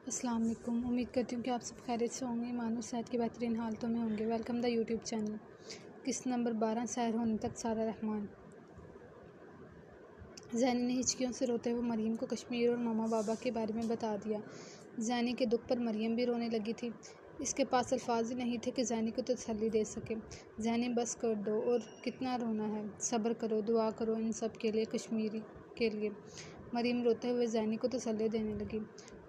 अस्सलाम वालेकुम। उम्मीद करती हूँ कि आप सब खैरियत से होंगे, ईमान और सेहत की बेहतरीन हालतों में होंगे। Welcome the YouTube channel. किस्त नंबर 12 सैर होने तक सारा रहमान। ज़ैनी ने हिचकियों से रोते हुए मरियम को कश्मीर और मामा बाबा के बारे में बता दिया। ज़ैनी के दुख पर मरियम भी रोने लगी थी। इसके पास अल्फाज ही नहीं थे कि ज़ैनी को तसल्ली दे सके। ज़ैनी बस कर दो, और कितना रोना है, सब्र करो, दुआ करो इन सब के लिए, कश्मीरी के लिए। मरियम रोते हुए ज़ैनी को तसल्ली देने लगी।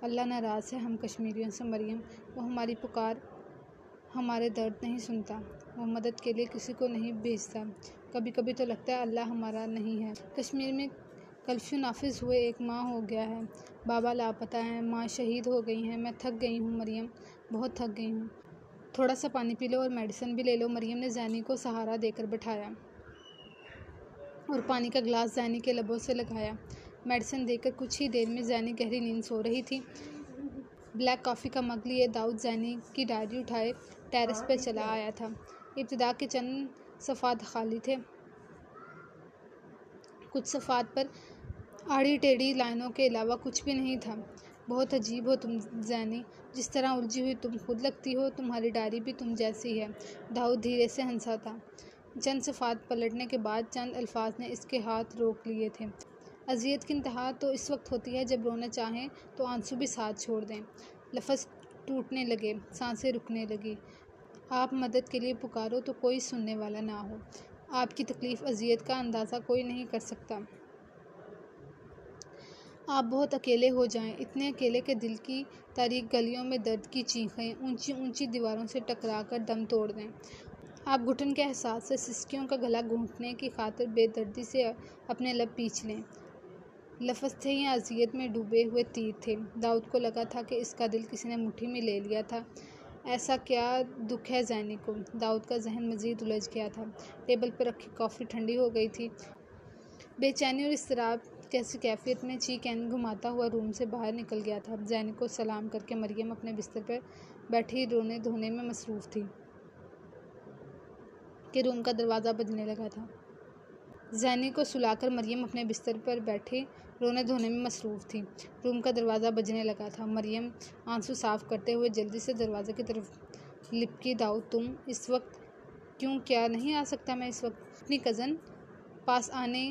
अल्लाह नाराज़ है हम कश्मीरियों से मरियम, वो हमारी पुकार, हमारे दर्द नहीं सुनता, वो मदद के लिए किसी को नहीं भेजता। कभी कभी तो लगता है अल्लाह हमारा नहीं है। कश्मीर में कर्फ्यू नाफिज हुए 1 माह हो गया है। बाबा लापता हैं, माँ शहीद हो गई हैं। मैं थक गई हूँ मरियम, बहुत थक गई हूँ। थोड़ा सा पानी पी लो और मेडिसिन भी ले लो। मरियम ने ज़ैनी को सहारा देकर बैठाया और पानी का गिलास ज़ैनी के लबों से लगाया। मेडिसिन देकर कुछ ही देर में ज़ैनी गहरी नींद सो रही थी। ब्लैक कॉफ़ी का मग लिए दाऊद ज़ैनी की डायरी उठाए टेरेस पर चला आया था। इब्तिदा के चंद सफ़ात खाली थे। कुछ सफ़ात पर आड़ी टेढ़ी लाइनों के अलावा कुछ भी नहीं था। बहुत अजीब हो तुम ज़ैनी, जिस तरह उलझी हुई तुम खुद लगती हो। तुम्हारी डायरी भी तुम जैसी है। दाऊद धीरे से हंसा था। चंद सफ़ात पलटने के बाद चंद अल्फाज ने इसके हाथ रोक लिए थे। अज़ियत की इंतहा तो इस वक्त होती है जब रोना चाहें तो आंसू भी साथ छोड़ दें। लफ्ज़ टूटने लगे, सांसें रुकने लगी। आप मदद के लिए पुकारो तो कोई सुनने वाला ना हो। आपकी तकलीफ़, अज़ियत का अंदाज़ा कोई नहीं कर सकता। आप बहुत अकेले हो जाएं, इतने अकेले कि दिल की तारीक गलियों में दर्द की चीखें ऊंची ऊंची दीवारों से टकरा कर दम तोड़ दें। आप घुटन के एहसास से सिसकियों का गला घूंटने की खातिर बेदर्दी से अपने लब पींच लें। लफ्ज़ थे या अज़ियत में डूबे हुए तीर थे। दाऊद को लगा था कि इसका दिल किसी ने मुट्ठी में ले लिया था। ऐसा क्या दुख है ज़ैनी को? दाऊद का जहन मज़ीद उलझ गया था। टेबल पर रखी कॉफ़ी ठंडी हो गई थी। बेचैनी और इज़्तिराब कैसी कैफियत में चीकैन घुमाता हुआ रूम से बाहर निकल गया था। ज़ैनी को सलाम करके मरियम अपने बिस्तर पर बैठी रोने धोने में मसरूफ़ थी कि रूम का दरवाज़ा बजने लगा था। ज़ैनी को सुलाकर मरियम अपने बिस्तर पर बैठे रोने धोने में मसरूफ़ थी। रूम का दरवाज़ा बजने लगा था। मरियम आंसू साफ़ करते हुए जल्दी से दरवाज़े की तरफ लिपकी। दाऊद तुम इस वक्त क्यों? क्या नहीं आ सकता मैं इस वक्त? अपनी कज़न पास आने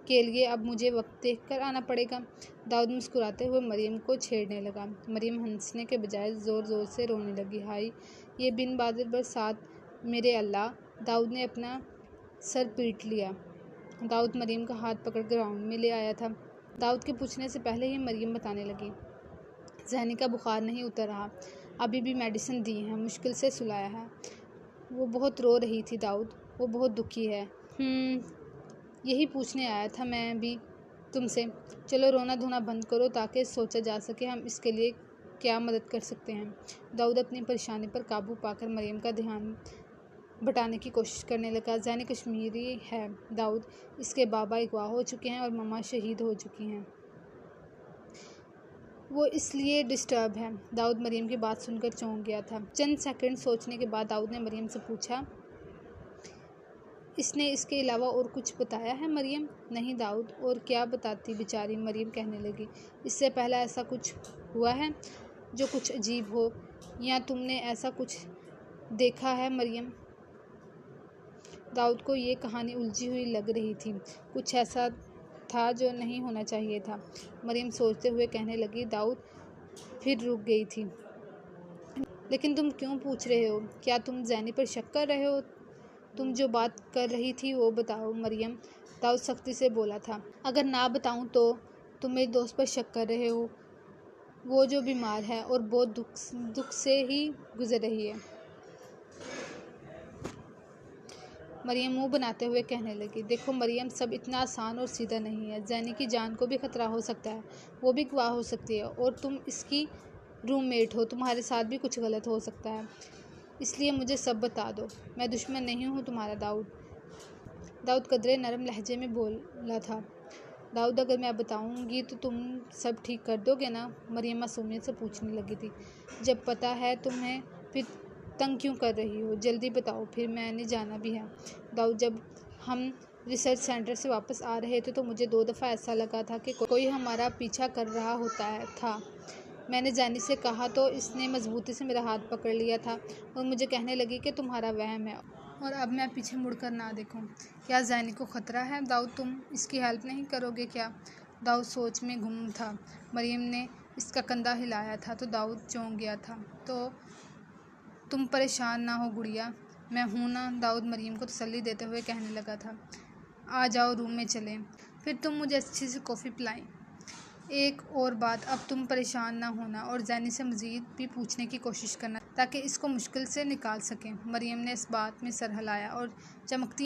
के लिए अब मुझे वक्त देख कर आना पड़ेगा। दाऊद मुस्कुराते हुए मरियम को छेड़ने लगा। मरियम हंसने के बजाय ज़ोर ज़ोर से रोने लगी। हाय, ये बिन बादल बरसात, मेरे अल्लाह! दाऊद ने अपना सर पीट लिया। दाऊद मरियम का हाथ पकड़ ग्राउंड में ले आया था। दाऊद के पूछने से पहले ही मरियम बताने लगी। ज़ैनी का बुखार नहीं उतर रहा, अभी भी मेडिसिन दी है, मुश्किल से सुलाया है। वो बहुत रो रही थी दाऊद, वो बहुत दुखी है। यही पूछने आया था मैं भी तुमसे। चलो रोना धोना बंद करो ताकि सोचा जा सके हम इसके लिए क्या मदद कर सकते हैं। दाऊद अपनी परेशानी पर काबू पाकर मरियम का ध्यान बटाने की कोशिश करने लगा। ज़ैनी कश्मीरी है दाऊद, इसके बाबा अगवा हो चुके हैं और मम्मा शहीद हो चुकी हैं। वो इसलिए डिस्टर्ब है। दाऊद मरियम की बात सुनकर चौंक गया था। चंद सेकंड सोचने के बाद दाऊद ने मरियम से पूछा, इसने इसके अलावा और कुछ बताया है? मरियम, नहीं दाऊद, और क्या बताती बेचारी, मरियम कहने लगी। इससे पहले ऐसा कुछ हुआ है जो कुछ अजीब हो, या तुमने ऐसा कुछ देखा है? मरियम, दाऊद को ये कहानी उलझी हुई लग रही थी। कुछ ऐसा था जो नहीं होना चाहिए था। मरियम सोचते हुए कहने लगी। दाऊद फिर रुक गई थी। लेकिन तुम क्यों पूछ रहे हो? क्या तुम ज़ैनी पर शक कर रहे हो? तुम जो बात कर रही थी वो बताओ मरियम, दाऊद सख्ती से बोला था। अगर ना बताऊं तो तुम मेरे दोस्त पर शक कर रहे हो, वो जो बीमार है और बहुत दुख से ही गुजर रही है। मरियम मुंह बनाते हुए कहने लगी। देखो मरियम, सब इतना आसान और सीधा नहीं है। ज़ैनी की जान को भी खतरा हो सकता है, वो भी गवाह हो सकती है, और तुम इसकी रूममेट हो, तुम्हारे साथ भी कुछ गलत हो सकता है। इसलिए मुझे सब बता दो। मैं दुश्मन नहीं हूँ तुम्हारा। दाऊद कदरे नरम लहजे में बोला था। दाऊद, अगर मैं बताऊंगी तो तुम सब ठीक कर दोगे ना? मरियम मासूमियत से पूछने लगी थी। जब पता है तुम्हें फिर तंग क्यों कर रही हो? जल्दी बताओ, फिर मैंने जाना भी है। दाऊद, जब हम रिसर्च सेंटर से वापस आ रहे थे तो मुझे 2 दफ़ा ऐसा लगा था कि कोई हमारा पीछा कर रहा होता था। میں نے زینی سے کہا تو اس نے مضبوطی سے میرا ہاتھ پکڑ لیا تھا اور مجھے کہنے لگی کہ تمہارا وہم ہے اور اب میں پیچھے مڑ کر نہ دیکھوں۔ کیا زینی کو خطرہ ہے؟ داؤد، تم اس کی ہیلپ نہیں کرو گے کیا؟ داؤد سوچ میں گم تھا۔ مریم نے اس کا کندھا ہلایا تھا تو داؤد چونک گیا تھا۔ تو تم پریشان نہ ہو گڑیا، میں ہوں نا، داؤد مریم کو تسلی دیتے ہوئے کہنے لگا تھا۔ آ جاؤ، روم میں چلیں، پھر تم مجھے اچھی سی کافی پلائیں۔ ایک اور بات، اب تم پریشان نہ ہونا اور زینی سے مزید بھی پوچھنے کی کوشش کرنا تاکہ اس کو مشکل سے نکال سکیں۔ مریم نے اس بات میں سر ہلایا اور چمکتی